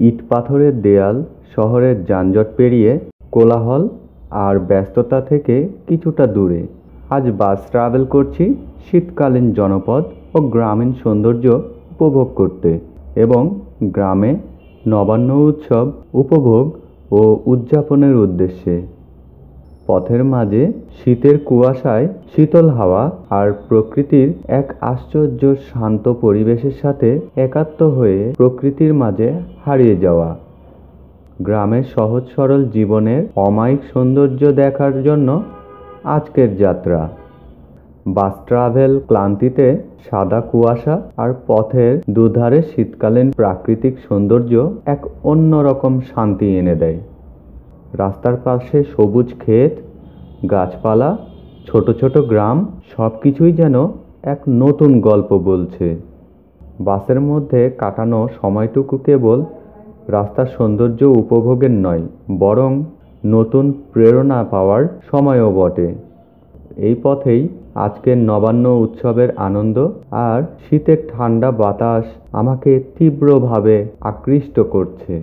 ইট পাথরের দেয়াল, শহরের যানজট পেরিয়ে, কোলাহল আর ব্যস্ততা থেকে কিছুটা দূরে। আজ বাস ট্রাভেল করছি শীতকালীন জনপদ ও গ্রামীণ সৌন্দর্য উপভোগ করতে এবং গ্রামে নবান্ন উৎসব উপভোগ ও উদযাপনের উদ্দেশ্যে। পথের মাঝে শীতের কুয়াশায় শীতল হাওয়া আর প্রকৃতির এক আশ্চর্য শান্ত পরিবেশের সাথে একাত্ম হয়ে প্রকৃতির মাঝে হারিয়ে যাওয়া। গ্রামের সহজ সরল জীবনের অমায়িক সৌন্দর্য দেখার জন্য আজকের যাত্রা। বাস ট্রাভেল ক্লান্তিতে সাদা কুয়াশা আর পথের দুধারে শীতকালীন প্রাকৃতিক সৌন্দর্য এক অন্যরকম শান্তি এনে দেয়। রাস্তার পাশে সবুজ ক্ষেত, গাছপালা, ছোট ছোট গ্রাম, সব কিছুই যেন এক নতুন গল্প বলছে। বাসের মধ্যে কাটানো সময়টুকু কেবল রাস্তার সৌন্দর্য উপভোগের নয়, বরং নতুন প্রেরণা পাওয়ার সময়ও বটে। এই পথেই আজকের নবান্ন উৎসবের আনন্দ আর শীতের ঠান্ডা বাতাস আমাকে তীব্রভাবে আকৃষ্ট করছে।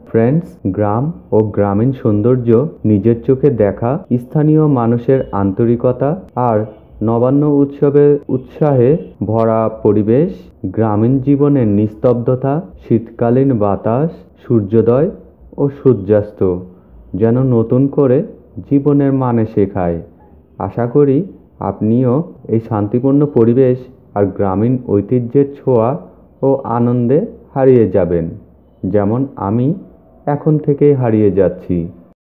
ফ্রেন্ডস, গ্রাম ও গ্রামীণ সৌন্দর্য নিজের চোখে দেখা, স্থানীয় মানুষের আন্তরিকতা আর নবান্ন উৎসবের উৎসাহে ভরা পরিবেশ, গ্রামীণ জীবনের নিস্তব্ধতা, শীতকালীন বাতাস, সূর্যোদয় ও সূর্যাস্ত যেন নতুন করে জীবনের মানে শেখায়। আশা করি আপনিও এই শান্তিপূর্ণ পরিবেশ আর গ্রামীণ ঐতিহ্যের ছোঁয়া ও আনন্দে হারিয়ে যাবেন, যেমন আমি এখন থেকেই হারিয়ে যাচ্ছি।